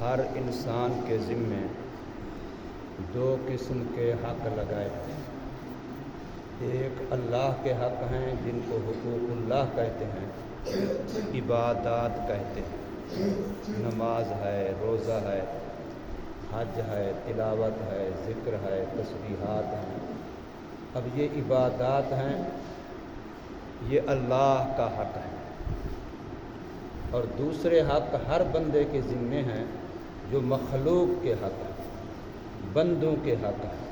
ہر انسان کے ذمے دو قسم کے حق لگائے ہیں۔ ایک اللہ کے حق ہیں جن کو حقوق اللہ کہتے ہیں، عبادات کہتے ہیں، نماز ہے، روزہ ہے، حج ہے، تلاوت ہے، ذکر ہے، تسبیحات ہیں۔ اب یہ عبادات ہیں، یہ اللہ کا حق ہے، اور دوسرے حق ہر بندے کے ذمے ہیں جو مخلوق کے حق ہیں، بندوں کے حق ہیں،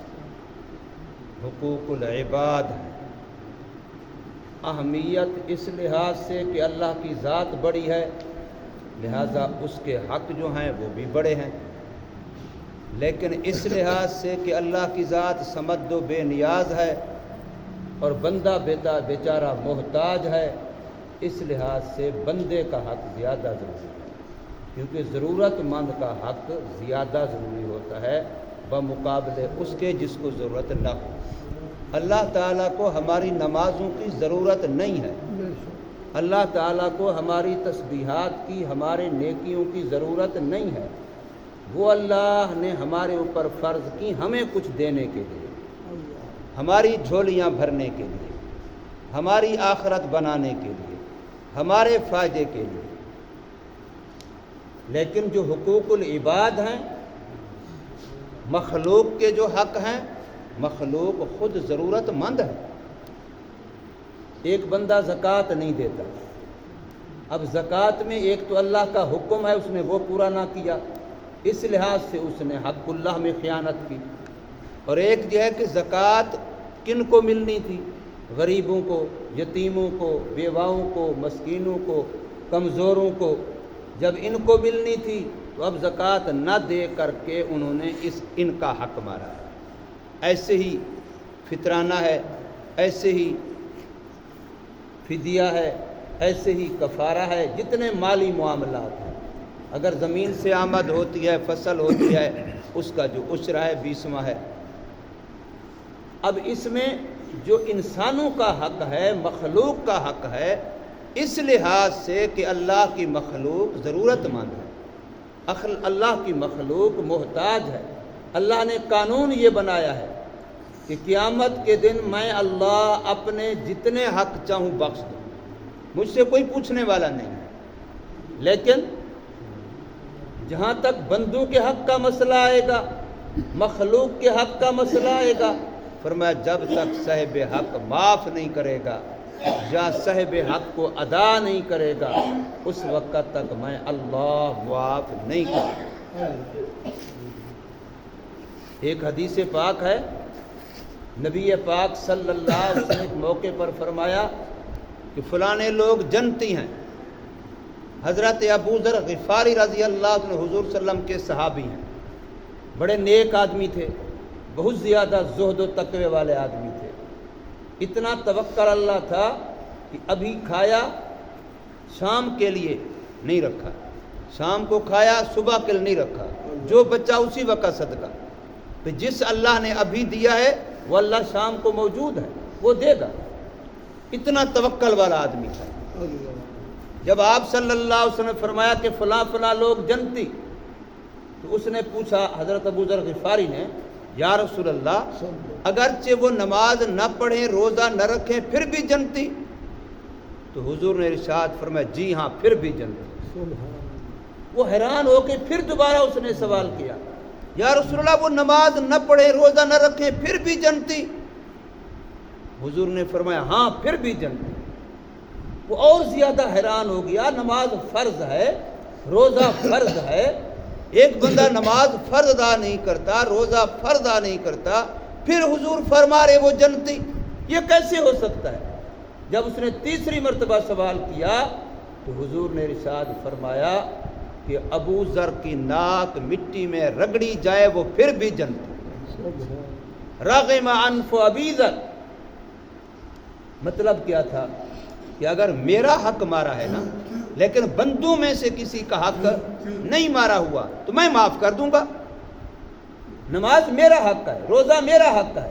حقوق العباد ہیں۔ اہمیت اس لحاظ سے کہ اللہ کی ذات بڑی ہے، لہذا اس کے حق جو ہیں وہ بھی بڑے ہیں، لیکن اس لحاظ سے کہ اللہ کی ذات صمد و بے نیاز ہے اور بندہ بیچارہ محتاج ہے، اس لحاظ سے بندے کا حق زیادہ ضروری ہے، کیونکہ ضرورت مند کا حق زیادہ ضروری ہوتا ہے بمقابلے اس کے جس کو ضرورت نہ ہو۔ اللہ تعالیٰ کو ہماری نمازوں کی ضرورت نہیں ہے، اللہ تعالیٰ کو ہماری تسبیحات کی، ہمارے نیکیوں کی ضرورت نہیں ہے، وہ اللہ نے ہمارے اوپر فرض کی ہمیں کچھ دینے کے لیے، ہماری جھولیاں بھرنے کے لیے، ہماری آخرت بنانے کے لیے، ہمارے فائدے کے لیے۔ لیکن جو حقوق العباد ہیں، مخلوق کے جو حق ہیں، مخلوق خود ضرورت مند ہے۔ ایک بندہ زکوٰۃ نہیں دیتا، اب زکوٰۃ میں ایک تو اللہ کا حکم ہے، اس نے وہ پورا نہ کیا، اس لحاظ سے اس نے حق اللہ میں خیانت کی، اور ایک یہ ہے کہ زکوٰۃ کن کو ملنی تھی؟ غریبوں کو، یتیموں کو، بیواؤں کو، مسکینوں کو، کمزوروں کو، جب ان کو ملنی تھی تو اب زکوٰۃ نہ دے کر کے انہوں نے ان کا حق مارا ہے۔ ایسے ہی فطرانہ ہے، ایسے ہی فدیہ ہے، ایسے ہی کفارہ ہے، جتنے مالی معاملات ہیں، اگر زمین سے آمد ہوتی ہے، فصل ہوتی ہے، اس کا جو عشر ہے 20واں ہے۔ اب اس میں جو انسانوں کا حق ہے، مخلوق کا حق ہے، اس لحاظ سے کہ اللہ کی مخلوق ضرورت مند ہے، اللہ کی مخلوق محتاج ہے۔ اللہ نے قانون یہ بنایا ہے کہ قیامت کے دن میں اللہ اپنے جتنے حق چاہوں بخش دوں، مجھ سے کوئی پوچھنے والا نہیں ہے، لیکن جہاں تک بندوں کے حق کا مسئلہ آئے گا، مخلوق کے حق کا مسئلہ آئے گا، فرمایا جب تک صاحب حق معاف نہیں کرے گا یا صاحب حق کو ادا نہیں کرے گا، اس وقت تک میں اللہ معاف نہیں کروں گا۔ ایک حدیث پاک ہے، نبی پاک صلی اللہ علیہ وسلم ایک موقع پر فرمایا کہ فلانے لوگ جنتی ہیں۔ حضرت ابو ذر غفاری رضی اللہ عنہ حضور صلی اللہ علیہ وسلم کے صحابی ہیں، بڑے نیک آدمی تھے، بہت زیادہ زہد و تقوی والے آدمی تھے، اتنا توکل اللہ تھا کہ ابھی کھایا شام کے لیے نہیں رکھا، شام کو کھایا صبح کے لیے نہیں رکھا، جو بچہ اسی وقت صدقہ، تو جس اللہ نے ابھی دیا ہے وہ اللہ شام کو موجود ہے، وہ دے گا، اتنا توکل والا آدمی تھا۔ جب آپ صلی اللہ علیہ وسلم نے فرمایا کہ فلاں فلاں لوگ جنتی، تو اس نے پوچھا حضرت ابو ذر غفاری نے، یا رسول اللہ اگرچہ وہ نماز نہ پڑھیں، روزہ نہ رکھیں، پھر بھی جنتی؟ تو حضور نے ارشاد فرمایا جی ہاں پھر بھی جنتی۔ وہ حیران ہو کے پھر دوبارہ اس نے سوال کیا، یا رسول اللہ وہ نماز نہ پڑھیں، روزہ نہ رکھیں، پھر بھی جنتی؟ حضور نے فرمایا ہاں پھر بھی جنتی۔ وہ اور زیادہ حیران ہو گیا، نماز فرض ہے، روزہ فرض ہے، ایک بندہ نماز فرض ادا نہیں کرتا، روزہ فرض ادا نہیں کرتا، پھر حضور فرما رہے وہ جنتی، یہ کیسے ہو سکتا ہے؟ جب اس نے تیسری مرتبہ سوال کیا تو حضور نے ارشاد فرمایا کہ ابو ذر کی ناک مٹی میں رگڑی جائے وہ پھر بھی جنتی۔ رغم انف ابی ذر، مطلب کیا تھا کہ اگر میرا حق مارا ہے نا، لیکن بندوں میں سے کسی کا حق نہیں مارا ہوا تو میں معاف کر دوں گا۔ نماز میرا حق ہے، روزہ میرا حق ہے،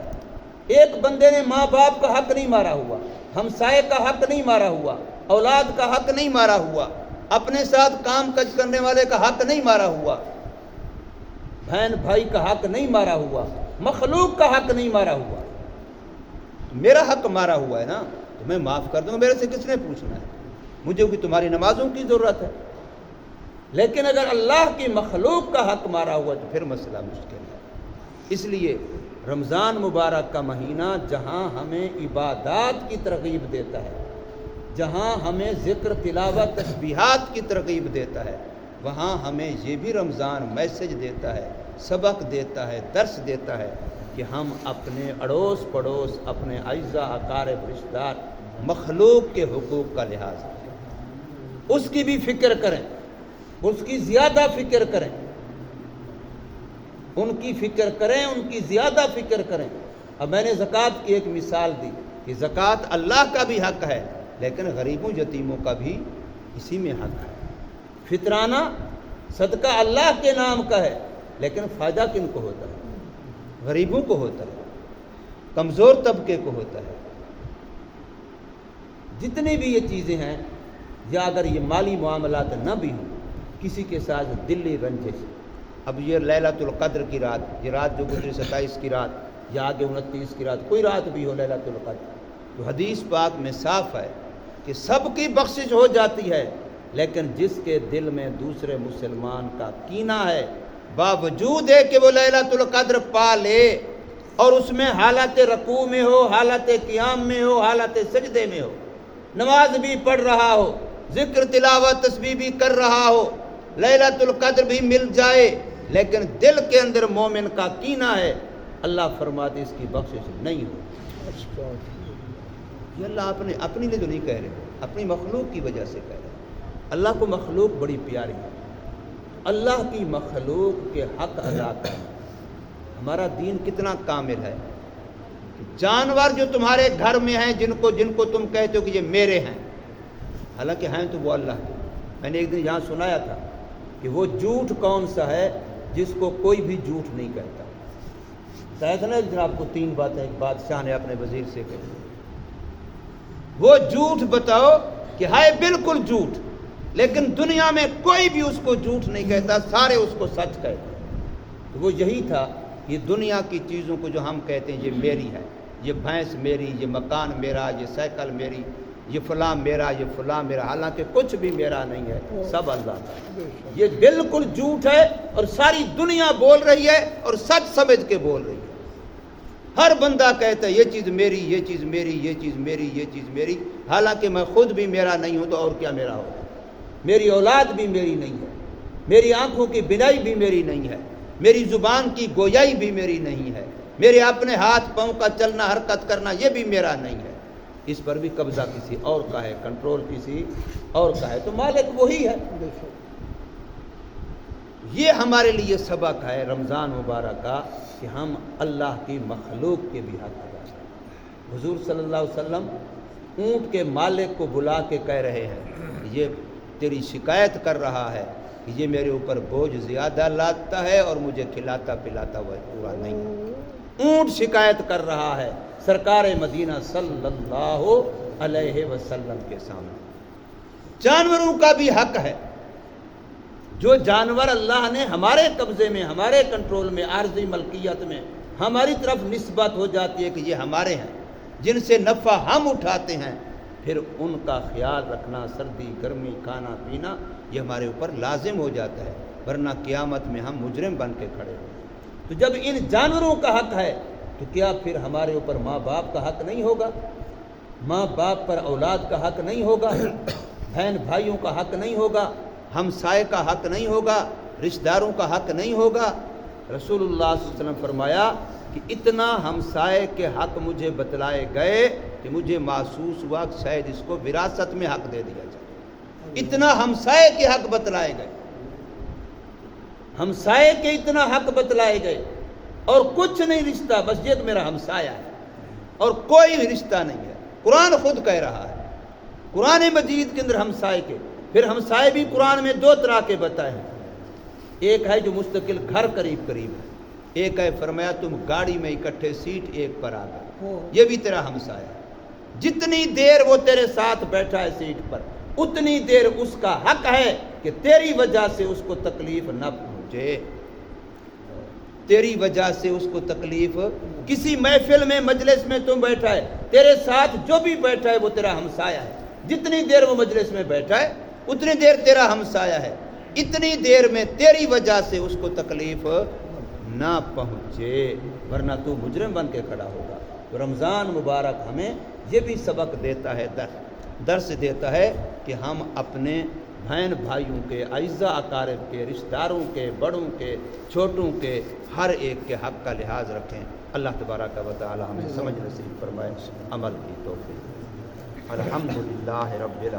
ایک بندے نے ماں باپ کا حق نہیں مارا ہوا، ہمسائے کا حق نہیں مارا ہوا، اولاد کا حق نہیں مارا ہوا، اپنے ساتھ کام کج کرنے والے کا حق نہیں مارا ہوا، بہن بھائی کا حق نہیں مارا ہوا، مخلوق کا حق نہیں مارا ہوا، میرا حق مارا ہوا ہے نا، تو میں معاف کر دوں گا، میرے سے کس نے پوچھنا ہے، مجھے بھی تمہاری نمازوں کی ضرورت ہے۔ لیکن اگر اللہ کی مخلوق کا حق مارا ہوا تو پھر مسئلہ مشکل ہے۔ اس لیے رمضان مبارک کا مہینہ جہاں ہمیں عبادات کی ترغیب دیتا ہے، جہاں ہمیں ذکر تلاوت تسبیحات کی ترغیب دیتا ہے، وہاں ہمیں یہ بھی رمضان میسج دیتا ہے، سبق دیتا ہے، درس دیتا ہے کہ ہم اپنے اڑوس پڑوس، اپنے اعزاء اقارب رشتہ دار مخلوق کے حقوق کا لحاظ کریں، اس کی بھی فکر کریں، اس کی زیادہ فکر کریں، ان کی فکر کریں، ان کی زیادہ فکر کریں۔ اب میں نے زکوٰۃ کی ایک مثال دی کہ زکوٰۃ اللہ کا بھی حق ہے، لیکن غریبوں یتیموں کا بھی اسی میں حق ہے۔ فطرانہ صدقہ اللہ کے نام کا ہے، لیکن فائدہ کن کو ہوتا ہے؟ غریبوں کو ہوتا ہے، کمزور طبقے کو ہوتا ہے۔ جتنی بھی یہ چیزیں ہیں، یا اگر یہ مالی معاملات نہ بھی ہوں، کسی کے ساتھ دلی رنجش، اب یہ لیلۃ القدر کی رات، یہ رات جو گزری 27 کی رات یا آگے 29 کی رات، کوئی رات بھی ہو لیلۃ القدر، تو حدیث پاک میں صاف ہے کہ سب کی بخشش ہو جاتی ہے، لیکن جس کے دل میں دوسرے مسلمان کا کینہ ہے، باوجود ہے کہ وہ لیلۃ القدر پا لے اور اس میں حالت رکوع میں ہو، حالت قیام میں ہو، حالت سجدے میں ہو، نماز بھی پڑھ رہا ہو، ذکر تلاوت تسبیح بھی کر رہا ہو، لیلۃ القدر بھی مل جائے، لیکن دل کے اندر مومن کا کینہ ہے، اللہ فرماتے اس کی بخشش نہیں ہو۔ یہ اللہ اپنی لیے تو نہیں کہہ رہے، اپنی مخلوق کی وجہ سے کہہ رہے۔ اللہ کو مخلوق بڑی پیاری ہے، اللہ کی مخلوق کے حق ادا کرنا۔ ہمارا دین کتنا کامل ہے، جانور جو تمہارے گھر میں ہیں، جن کو تم کہتے ہو کہ یہ میرے ہیں، حالانکہ ہیں تو وہ اللہ کے۔ میں نے ایک دن یہاں سنایا تھا کہ وہ جھوٹ کون سا ہے جس کو کوئی بھی جھوٹ نہیں کہتا۔ بتایا تھا نا ایک دن آپ کو 3 باتیں ایک بادشاہ نے اپنے وزیر سے کہی، وہ جھوٹ بتاؤ کہ ہے بالکل جھوٹ، لیکن دنیا میں کوئی بھی اس کو جھوٹ نہیں کہتا، سارے اس کو سچ کہتے ہیں۔ تو وہ یہی تھا، یہ دنیا کی چیزوں کو جو ہم کہتے ہیں یہ میری ہے، یہ بھینس میری، یہ مکان میرا، یہ سائیکل میری، یہ فلاں میرا، یہ فلاں میرا، حالانکہ کچھ بھی میرا نہیں ہے، سب اللہ کا۔ یہ بالکل جھوٹ ہے اور ساری دنیا بول رہی ہے اور سچ سمجھ کے بول رہی ہے۔ ہر بندہ کہتا ہے یہ چیز میری، یہ چیز میری، یہ چیز میری، یہ چیز میری، حالانکہ میں خود بھی میرا نہیں ہوں تو اور کیا میرا ہوگا؟ میری اولاد بھی میری نہیں ہے، میری آنکھوں کی بینائی بھی میری نہیں ہے، میری زبان کی گویائی بھی میری نہیں ہے، میرے اپنے ہاتھ پاؤں کا چلنا حرکت کرنا یہ بھی میرا نہیں ہے، اس پر بھی قبضہ کسی اور کا ہے، کنٹرول کسی اور کا ہے، تو مالک وہی ہے۔ یہ ہمارے لیے سبق ہے رمضان مبارک کا کہ ہم اللہ کی مخلوق کے بھی حق ادا کریں۔ حضور صلی اللہ علیہ وسلم اونٹ کے مالک کو بلا کے کہہ رہے ہیں کہ یہ تیری شکایت کر رہا ہے کہ یہ میرے اوپر بوجھ زیادہ لاتا ہے اور مجھے کھلاتا پلاتا ہوا پورا نہیں ہے۔ اونٹ شکایت کر رہا ہے سرکار مدینہ صلی اللہ علیہ وسلم کے سامنے۔ جانوروں کا بھی حق ہے، جو جانور اللہ نے ہمارے قبضے میں، ہمارے کنٹرول میں، عارضی ملکیت میں ہماری طرف نسبت ہو جاتی ہے کہ یہ ہمارے ہیں، جن سے نفع ہم اٹھاتے ہیں، پھر ان کا خیال رکھنا، سردی گرمی کھانا پینا یہ ہمارے اوپر لازم ہو جاتا ہے، ورنہ قیامت میں ہم مجرم بن کے کھڑے ہوں۔ تو جب ان جانوروں کا حق ہے تو کیا پھر ہمارے اوپر ماں باپ کا حق نہیں ہوگا؟ ماں باپ پر اولاد کا حق نہیں ہوگا؟ بہن بھائیوں کا حق نہیں ہوگا؟ ہمسائے کا حق نہیں ہوگا؟ رشتہ داروں کا حق نہیں ہوگا؟ رسول اللہ صلی اللہ علیہ وسلم فرمایا کہ اتنا ہمسائے کے حق مجھے بتلائے گئے کہ مجھے محسوس ہوا کہ شاید اس کو وراثت میں حق دے دیا جائے۔ اتنا ہمسائے کے حق بتلائے گئے، ہمسائے کے اتنا حق بتلائے گئے، اور کچھ نہیں رشتہ، بس یہ میرا ہمسایہ ہے اور کوئی رشتہ نہیں ہے۔ قرآن خود کہہ رہا ہے، قرآن مجید کے اندر ہمسائے کے، پھر ہمسائے بھی قرآن میں 2 طرح کے بتائے ہیں۔ ایک ہے جو مستقل گھر قریب قریب ہے، ایک ہے فرمایا تم گاڑی میں اکٹھے سیٹ ایک پر آ گئے، یہ بھی تیرا ہمسایہ ہے۔ جتنی دیر وہ تیرے ساتھ بیٹھا ہے سیٹ پر، اتنی دیر اس کا حق ہے کہ تیری وجہ سے اس کو تکلیف نہ پہنچے۔ تیری وجہ سے اس کو تکلیف، کسی محفل میں مجلس میں تم بیٹھا ہے، تیرے ساتھ جو بھی بیٹھا ہے وہ تیرا ہمسایہ ہے، جتنی دیر وہ مجلس میں بیٹھا ہے اتنی دیر تیرا ہمسایہ ہے، اتنی دیر میں تیری وجہ سے اس کو تکلیف نہ پہنچے، ورنہ تو مجرم بن کے کھڑا ہوگا۔ تو رمضان مبارک ہمیں یہ بھی سبق دیتا ہے، درس دیتا ہے کہ ہم اپنے بہن بھائیوں کے، اعزاء اقارب کے، رشتہ داروں کے، بڑوں کے، چھوٹوں کے، ہر ایک کے حق کا لحاظ رکھیں۔ اللہ تبارک و تعالی ہمیں سمجھ نصیب فرمائے، عمل کی توفیق۔ الحمدللہ رب العالمین۔